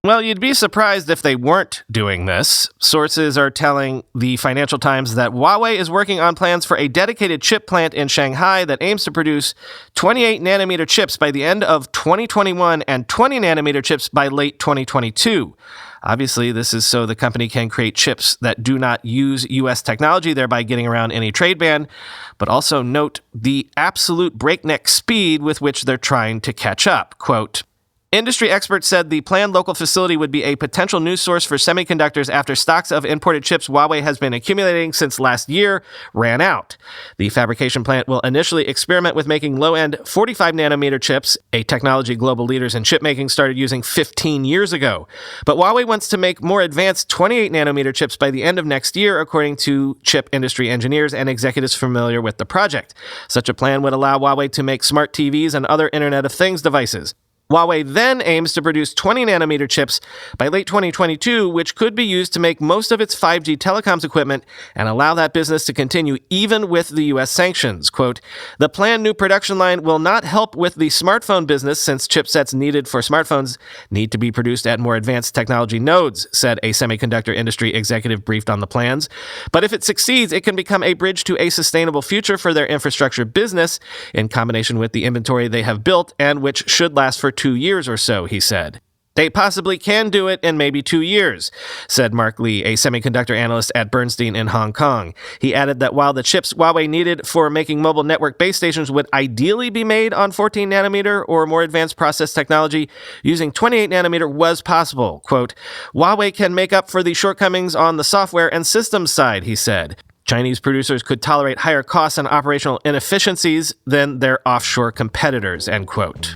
Well, you'd be surprised if they weren't doing this. Sources are telling the Financial Times that Huawei is working on plans for a dedicated chip plant in Shanghai that aims to produce 28-nanometer chips by the end of 2021 and 20-nanometer chips by late 2022. Obviously, this is so the company can create chips that do not use U.S. technology, thereby getting around any trade ban. But also note the absolute breakneck speed with which they're trying to catch up. Quote, industry experts said the planned local facility would be a potential news source for semiconductors after stocks of imported chips Huawei has been accumulating since last year ran out. The fabrication plant will initially experiment with making low-end 45-nanometer chips, a technology global leaders in chip making started using 15 years ago. But Huawei wants to make more advanced 28-nanometer chips by the end of next year, according to chip industry engineers and executives familiar with the project. Such a plan would allow Huawei to make smart TVs and other Internet of Things devices. Huawei then aims to produce 20-nanometer chips by late 2022, which could be used to make most of its 5G telecoms equipment and allow that business to continue even with the U.S. sanctions. Quote, the planned new production line will not help with the smartphone business since chipsets needed for smartphones need to be produced at more advanced technology nodes, said a semiconductor industry executive briefed on the plans. But if it succeeds, it can become a bridge to a sustainable future for their infrastructure business in combination with the inventory they have built and which should last for 2 years or so, he said. They possibly can do it in maybe 2 years, said Mark Lee, a semiconductor analyst at Bernstein in Hong Kong. He added that while the chips Huawei needed for making mobile network base stations would ideally be made on 14-nanometer or more advanced process technology, using 28-nanometer was possible. Quote, Huawei can make up for the shortcomings on the software and systems side, he said. Chinese producers could tolerate higher costs and operational inefficiencies than their offshore competitors, end quote.